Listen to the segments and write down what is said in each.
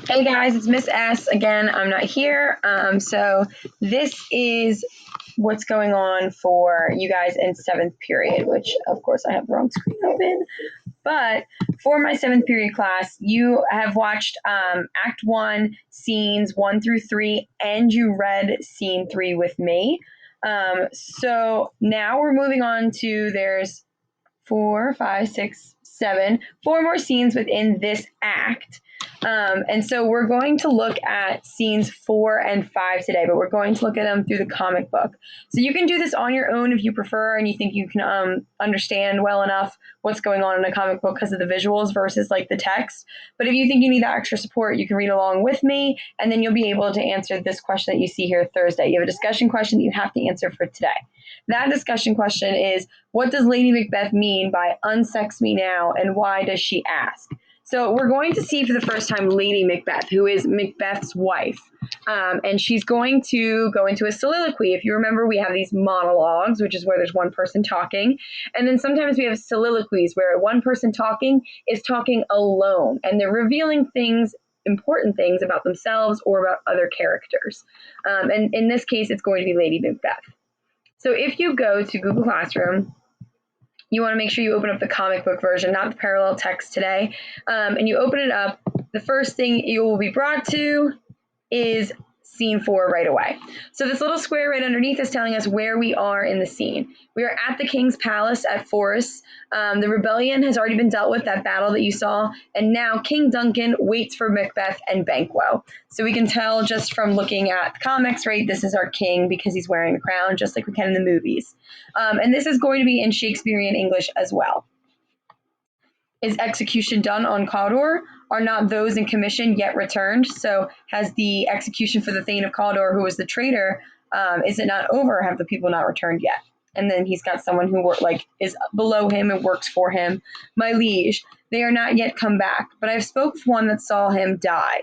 Hey guys, it's Miss S again. I'm not here. So this is what's going on for you guys in seventh period, which of course I have the wrong screen open. But for my seventh period class, you have watched Act 1, scenes 1 through 3, and you read scene 3 with me. So now we're moving on to there's 4, 5, 6, 7, 4 more scenes within this act. And so we're going to look at scenes 4 and 5 today, but we're going to look at them through the comic book. So you can do this on your own if you prefer and you think you can understand well enough what's going on in a comic book because of the visuals versus like the text. But if you think you need that extra support, you can read along with me, and then you'll be able to answer this question that you see here Thursday. You have a discussion question that you have to answer for today. That discussion question is, what does Lady Macbeth mean by unsex me now, and why does she ask? So we're going to see for the first time Lady Macbeth, who is Macbeth's wife. And she's going to go into a soliloquy. If you remember, we have these monologues, which is where there's one person talking. And then sometimes we have soliloquies where one person talking is talking alone, and they're revealing things, important things about themselves or about other characters. And in this case, it's going to be Lady Macbeth. So if you go to Google Classroom, you want to make sure you open up the comic book version, not the parallel text today. And you open it up. The first thing you will be brought to is scene 4 right away. So this little square right underneath is telling us where we are in the scene. We are at the king's palace at Forres. The rebellion has already been dealt with, that battle that you saw, and now King Duncan waits for Macbeth and Banquo. So we can tell just from looking at the comics, right, this is our king because he's wearing a crown, just like we can in the movies. And this is going to be in Shakespearean English as well. Is execution done on Cawdor? Are not those in commission yet returned? So has the execution for the Thane of Cawdor, who was the traitor, is it not over? Have the people not returned yet? And then he's got someone who is below him and works for him. My liege, they are not yet come back, but I've spoke with one that saw him die,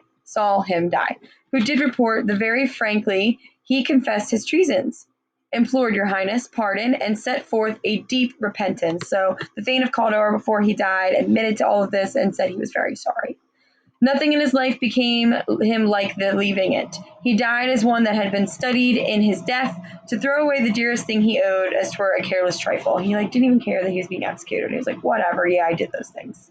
who did report that very frankly he confessed his treasons, implored your highness pardon, and set forth a deep repentance. So the Thane of Cawdor, before he died, admitted to all of this and said he was very sorry. Nothing in his life became him like the leaving it. He died as one that had been studied in his death to throw away the dearest thing he owed as for a careless trifle. He didn't even care that he was being executed. He was like, whatever, yeah, I did those things.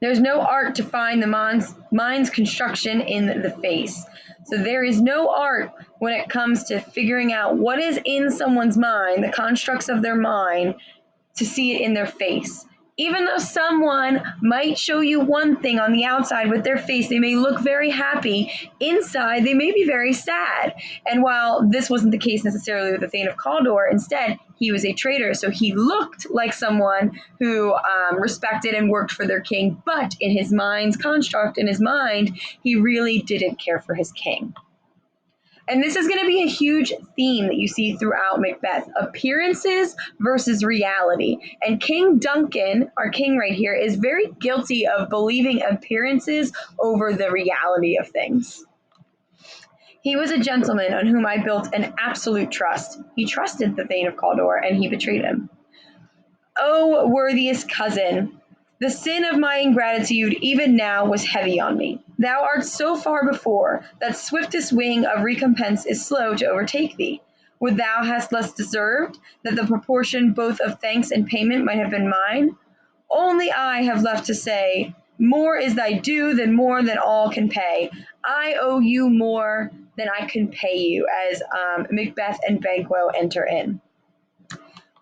There's no art to find the mind's construction in the face. So there is no art when it comes to figuring out what is in someone's mind, the constructs of their mind, to see it in their face. Even though someone might show you one thing on the outside with their face, they may look very happy. Inside, they may be very sad. And while this wasn't the case necessarily with the Thane of Cawdor, instead, he was a traitor. So he looked like someone who respected and worked for their king, but in his mind's construct, in his mind, he really didn't care for his king. And this is going to be a huge theme that you see throughout Macbeth: appearances versus reality. And King Duncan, our king right here, is very guilty of believing appearances over the reality of things. He was a gentleman on whom I built an absolute trust. He trusted the Thane of Cawdor, and he betrayed him. O worthiest cousin, the sin of my ingratitude even now was heavy on me. Thou art so far before, that swiftest wing of recompense is slow to overtake thee. Would thou hast less deserved, that the proportion both of thanks and payment might have been mine? Only I have left to say, more is thy due than more than all can pay. I owe you more than I can pay you, as Macbeth and Banquo enter in.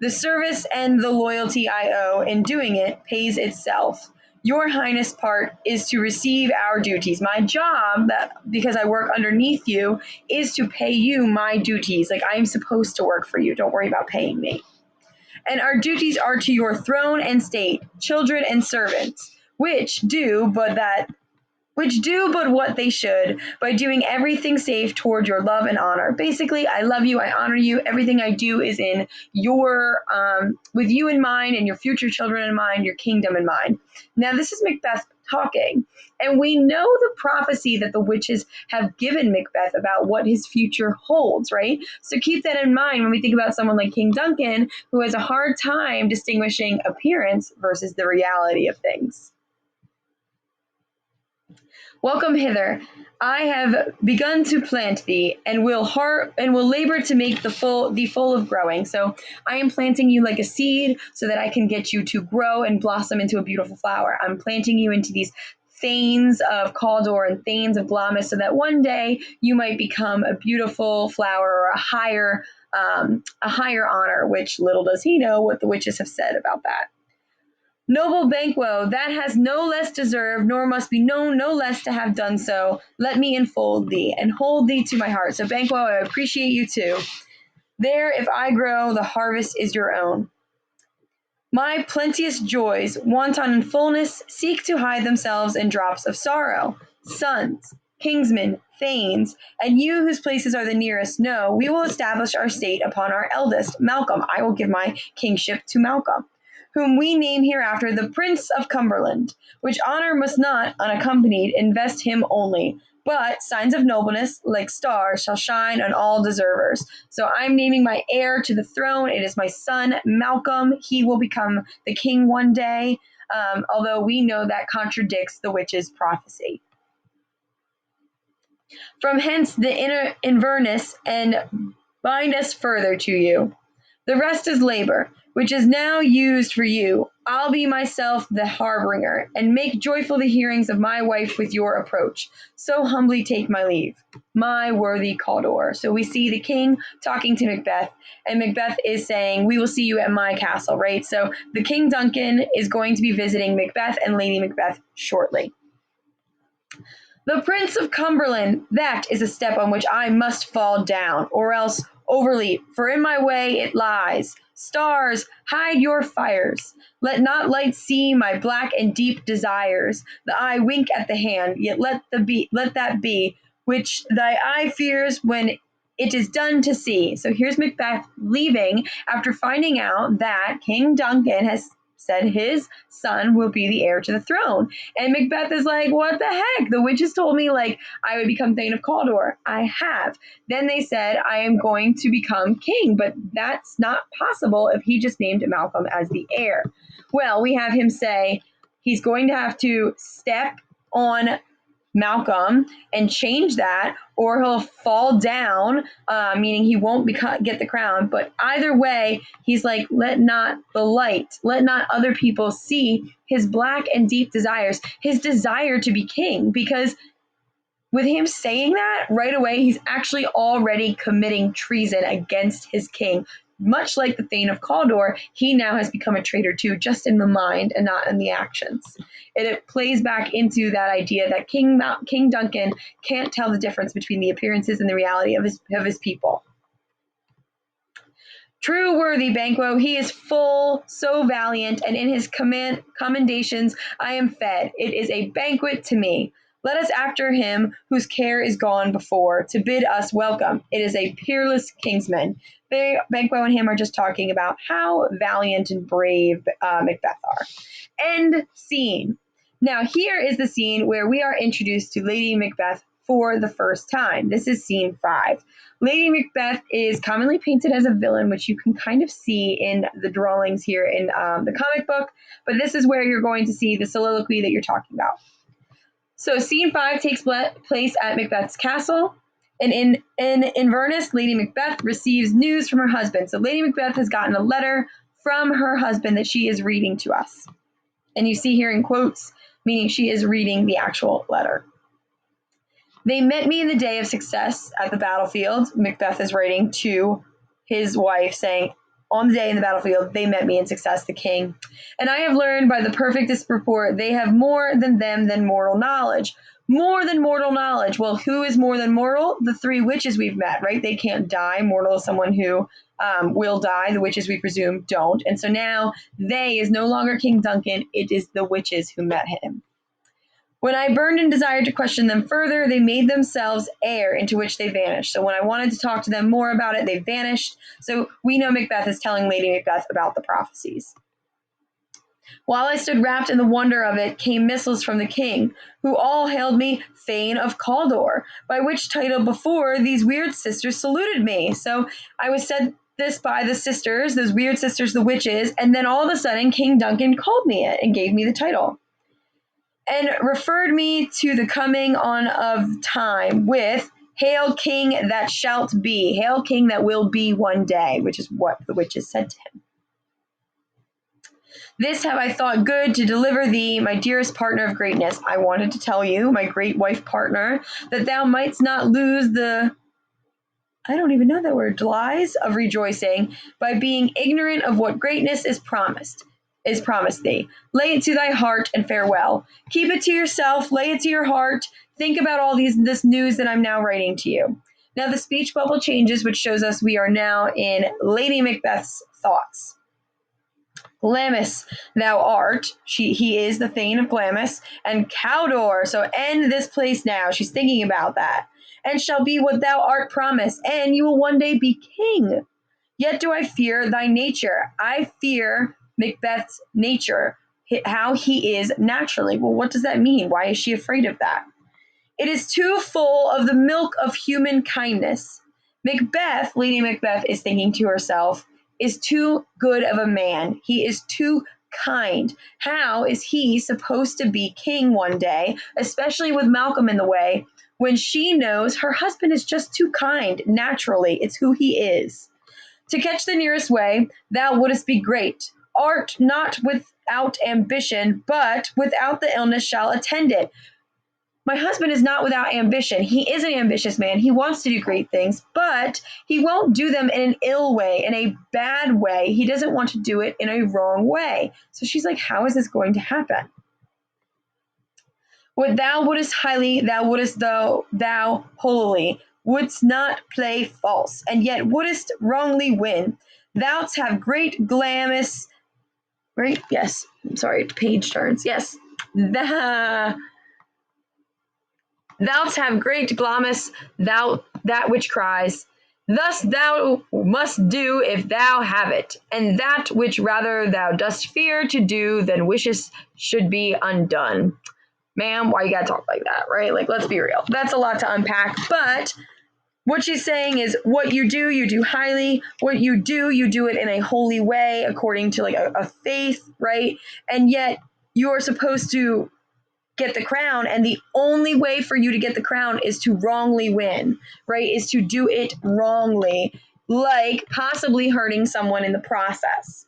The service and the loyalty I owe in doing it pays itself. Your highness part is to receive our duties. My job, because I work underneath you, is to pay you my duties. Like I'm supposed to work for you. Don't worry about paying me. And our duties are to your throne and state, children and servants, which do but what they should, by doing everything safe toward your love and honor. Basically, I love you, I honor you. Everything I do is in your, with you in mind, and your future children in mind, your kingdom in mind. Now, this is Macbeth talking, and we know the prophecy that the witches have given Macbeth about what his future holds, right? So keep that in mind when we think about someone like King Duncan, who has a hard time distinguishing appearance versus the reality of things. Welcome hither. I have begun to plant thee, and will labor to make thee full of growing. So I am planting you like a seed, so that I can get you to grow and blossom into a beautiful flower. I'm planting you into these thanes of Cawdor and thanes of Glamis, so that one day you might become a beautiful flower or a higher honor. Which little does he know what the witches have said about that. Noble Banquo, that has no less deserved, nor must be known no less to have done so. Let me enfold thee and hold thee to my heart. So Banquo, I appreciate you too. There, if I grow, the harvest is your own. My plenteous joys, wanton in fullness, seek to hide themselves in drops of sorrow. Sons, kingsmen, thanes, and you whose places are the nearest, know we will establish our state upon our eldest, Malcolm. I will give my kingship to Malcolm, whom we name hereafter the Prince of Cumberland, which honor must not, unaccompanied, invest him only, but signs of nobleness, like stars, shall shine on all deservers. So I'm naming my heir to the throne. It is my son, Malcolm. He will become the king one day, although we know that contradicts the witch's prophecy. From hence the inner Inverness, and bind us further to you. The rest is labor, which is now used for you. I'll be myself the harbinger, and make joyful the hearings of my wife with your approach. So humbly take my leave, my worthy Cawdor. So we see the king talking to Macbeth, and Macbeth is saying, we will see you at my castle, right? So the King Duncan is going to be visiting Macbeth and Lady Macbeth shortly. The Prince of Cumberland, that is a step on which I must fall down, or else overleap, for in my way it lies. Stars, hide your fires. Let not light see my black and deep desires. The eye wink at the hand, yet let that be, which thy eye fears when it is done to see. So here's Macbeth leaving after finding out that King Duncan has said his son will be the heir to the throne. And Macbeth is like, what the heck? The witches told me like I would become Thane of Cawdor. I have. Then they said I am going to become king, but that's not possible if he just named Malcolm as the heir. Well, we have him say he's going to have to step on Malcolm and change that, or he'll fall down, meaning he won't get the crown. But either way, he's like, let not the light, let not other people see his black and deep desires, his desire to be king. Because with him saying that right away, he's actually already committing treason against his king. Much like the Thane of Cawdor, he now has become a traitor too, just in the mind and not in the actions. It plays back into that idea that King Duncan can't tell the difference between the appearances and the reality of his people. True worthy Banquo, he is full, so valiant, and in his commendations I am fed. It is a banquet to me. Let us after him, whose care is gone before, to bid us welcome. It is a peerless kingsman. Banquo and him are just talking about how valiant and brave Macbeth are. End scene. Now here is the scene where we are introduced to Lady Macbeth for the first time. This is scene 5. Lady Macbeth is commonly painted as a villain, which you can kind of see in the drawings here in the comic book, but this is where you're going to see the soliloquy that you're talking about. So scene 5 takes place at Macbeth's castle, and in Inverness, Lady Macbeth receives news from her husband. So Lady Macbeth has gotten a letter from her husband that she is reading to us. And you see here in quotes, meaning she is reading the actual letter. They met me in the day of success at the battlefield. Macbeth is writing to his wife saying, on the day in the battlefield, they met me in success, the king. And I have learned by the perfectest report, they have more than them than mortal knowledge. More than mortal knowledge. Well, who is more than mortal? The 3 witches we've met, right? They can't die. Mortal is someone who will die. The witches, we presume, don't. And so now they is no longer King Duncan. It is the witches who met him. When I burned and desired to question them further, they made themselves air, into which they vanished. So when I wanted to talk to them more about it, they vanished. So we know Macbeth is telling Lady Macbeth about the prophecies. While I stood wrapped in the wonder of it, came missiles from the king, who all hailed me Thane of Cawdor, by which title before these weird sisters saluted me. So I was said this by the sisters, those weird sisters, the witches, and then all of a sudden King Duncan called me it and gave me the title. and referred me to the coming on of time with "Hail, King that shalt be, hail, King that will be one day," which is what the witches said to him. "This have I thought good to deliver thee, my dearest partner of greatness." I wanted to tell you, my great wife partner, that thou mightst not lose the, I don't even know that word, lies of rejoicing by being ignorant of what greatness is promised thee. Lay it to thy heart and farewell. Keep it to yourself, lay it to your heart. Think about all this news that I'm now writing to you. Now the speech bubble changes, which shows us we are now in Lady Macbeth's thoughts. Glamis thou art, he is the Thane of Glamis, and Cawdor, so end this place now. She's thinking about that. And shall be what thou art promised, and you will one day be king. Yet do I fear thy nature. I fear Macbeth's nature, how he is naturally. Well, what does that mean? Why is she afraid of that? It is too full of the milk of human kindness. Macbeth, Lady Macbeth is thinking to herself, is too good of a man. He is too kind. How is he supposed to be king one day, especially with Malcolm in the way, when she knows her husband is just too kind naturally? It's who he is. To catch the nearest way, thou wouldest be great. Art not without ambition, but without the illness shall attend it. My husband is not without ambition. He is an ambitious man. He wants to do great things, but he won't do them in an ill way, in a bad way. He doesn't want to do it in a wrong way. So she's like, how is this going to happen? What thou wouldest highly, thou wouldest thou holily, wouldst not play false, and yet wouldest wrongly win. Thou'st have great Glamis, right? Yes. I'm sorry, page turns. Yes. Thou'st have great Glamis, thou that which cries. Thus thou must do if thou have it, and that which rather thou dost fear to do than wishest should be undone. Ma'am, why you gotta talk like that, right? Like, let's be real. That's a lot to unpack, but what she's saying is what you do highly. What you do it in a holy way, according to like a faith, right? And yet you're supposed to get the crown, and the only way for you to get the crown is to wrongly win, right? Is to do it wrongly, like possibly hurting someone in the process.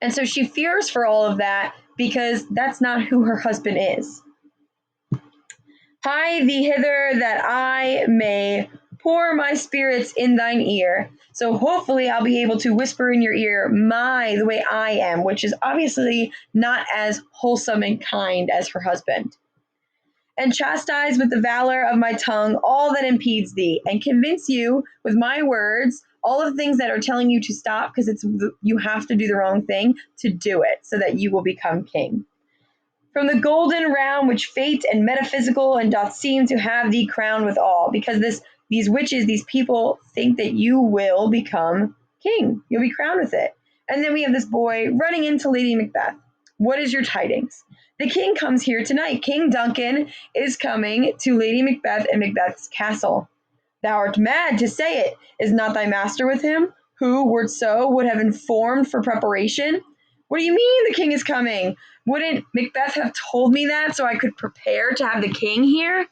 And so she fears for all of that because that's not who her husband is. Hie thee hither that I may pour my spirits in thine ear. So hopefully I'll be able to whisper in your ear the way I am, which is obviously not as wholesome and kind as her husband. And chastise with the valor of my tongue all that impedes thee, and convince you with my words all of the things that are telling you to stop, because you have to do the wrong thing, to do it so that you will become king. From the golden round which fate and metaphysical and doth seem to have thee crowned with all, because these witches, these people think that you will become king. You'll be crowned with it. And then we have this boy running into Lady Macbeth. What is your tidings? The king comes here tonight. King Duncan is coming to Lady Macbeth and Macbeth's castle. Thou art mad to say it. Is not thy master with him, who, wert so, would have informed for preparation? What do you mean the king is coming? Wouldn't Macbeth have told me that so I could prepare to have the king here?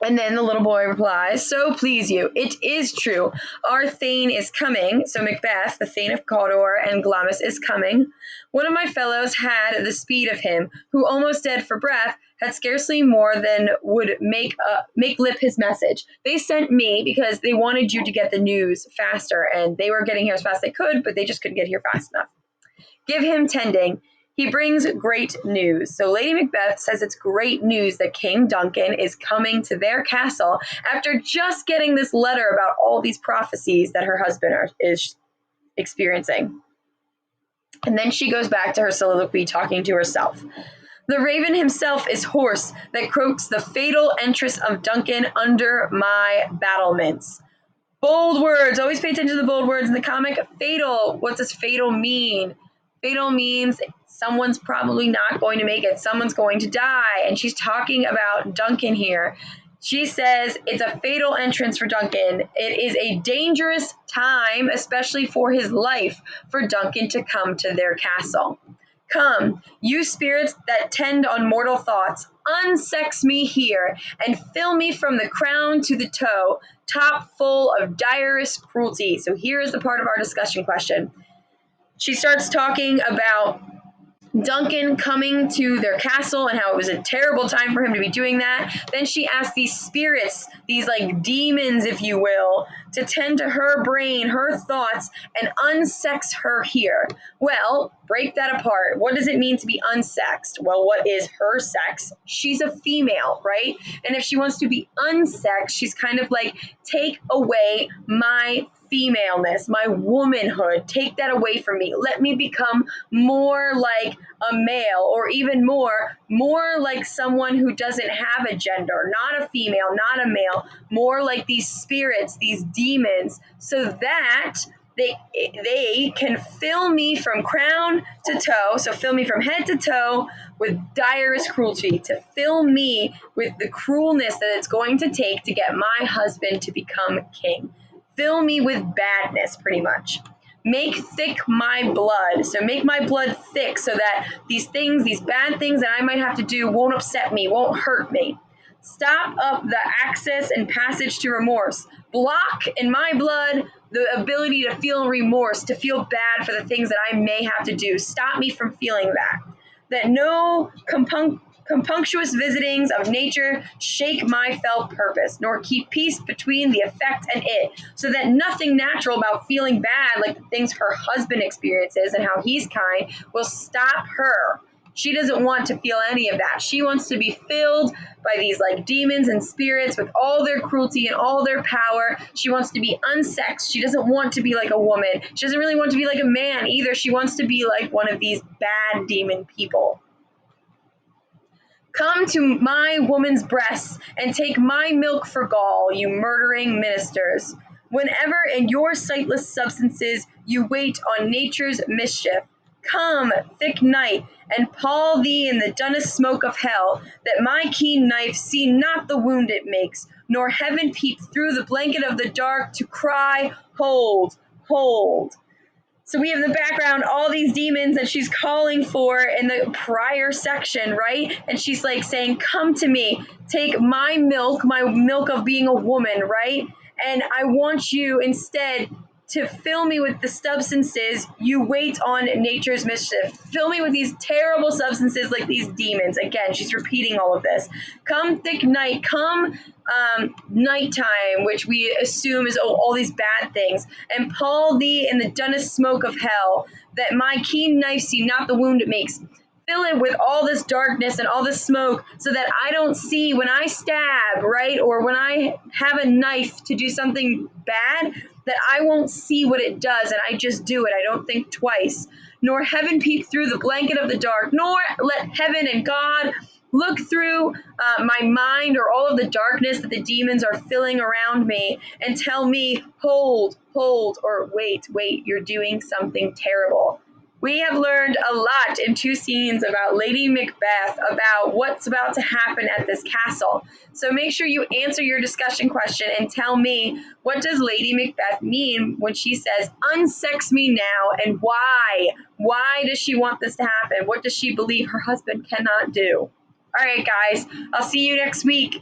And then the little boy replies, so please you, it is true. Our Thane is coming. So Macbeth, the Thane of Cawdor and Glamis, is coming. One of my fellows had the speed of him, who almost dead for breath, had scarcely more than would make lip his message. They sent me because they wanted you to get the news faster, and they were getting here as fast as they could, but they just couldn't get here fast enough. Give him tending. He brings great news. So Lady Macbeth says it's great news that King Duncan is coming to their castle after just getting this letter about all these prophecies that her husband is experiencing. And then she goes back to her soliloquy, talking to herself. The raven himself is hoarse that croaks the fatal entrance of Duncan under my battlements. Bold words. Always pay attention to the bold words in the comic. Fatal. What does fatal mean? Fatal means someone's probably not going to make it. Someone's going to die. And she's talking about Duncan here. She says it's a fatal entrance for Duncan. It is a dangerous time, especially for his life, for Duncan to come to their castle. Come, you spirits that tend on mortal thoughts, unsex me here, and fill me from the crown to the toe, top full of direst cruelty. So here is the part of our discussion question. She starts talking about Duncan coming to their castle and how it was a terrible time for him to be doing that. Then she asked these spirits, these like demons, if you will, to tend to her brain, her thoughts, and unsex her here. Well, break that apart. What does it mean to be unsexed? Well, what is her sex? She's a female, right? And if she wants to be unsexed, she's kind of like, take away my femaleness, my womanhood. Take that away from me. Let me become more like a male, or even more like someone who doesn't have a gender, not a female, not a male, more like these spirits, these demons, so that they can fill me from crown to toe, so fill me from head to toe with direst cruelty, to fill me with the cruelness that it's going to take to get my husband to become king. Fill me with badness, pretty much. Make thick my blood. So make my blood thick so that these things, these bad things that I might have to do won't upset me, won't hurt me. Stop up the access and passage to remorse. Block in my blood the ability to feel remorse, to feel bad for the things that I may have to do. Stop me from feeling that. That no compunctious visitings of nature shake my felt purpose, nor keep peace between the effect and it, so that nothing natural about feeling bad, like the things her husband experiences and how he's kind, will stop her. She doesn't want to feel any of that. She wants to be filled by these like demons and spirits with all their cruelty and all their power. She wants to be unsexed. She doesn't want to be like a woman. She doesn't really want to be like a man either. She wants to be like one of these bad demon people. Come to my woman's breasts and take my milk for gall, you murdering ministers. Whenever in your sightless substances you wait on nature's mischief, come, thick night, and pall thee in the dunnest smoke of hell, that my keen knife see not the wound it makes, nor heaven peep through the blanket of the dark to cry, hold, hold. So we have in the background all these demons that she's calling for in the prior section, right? And she's like saying, come to me, take my milk of being a woman, right? And I want you instead to fill me with the substances you wait on nature's mischief. Fill me with these terrible substances like these demons. Again, she's repeating all of this. Come thick night, come nighttime, which we assume is all these bad things, and pall thee in the dunnest smoke of hell, that my keen knife see not the wound it makes. Fill it with all this darkness and all this smoke so that I don't see when I stab, right? Or when I have a knife to do something bad, that I won't see what it does and I just do it. I don't think twice. Nor heaven peep through the blanket of the dark, nor let heaven and God look through my mind or all of the darkness that the demons are filling around me and tell me, hold, or wait, you're doing something terrible. We have learned a lot in two scenes about Lady Macbeth, about what's about to happen at this castle. So make sure you answer your discussion question and tell me, what does Lady Macbeth mean when she says, unsex me now, and why? Why does she want this to happen? What does she believe her husband cannot do? All right, guys, I'll see you next week.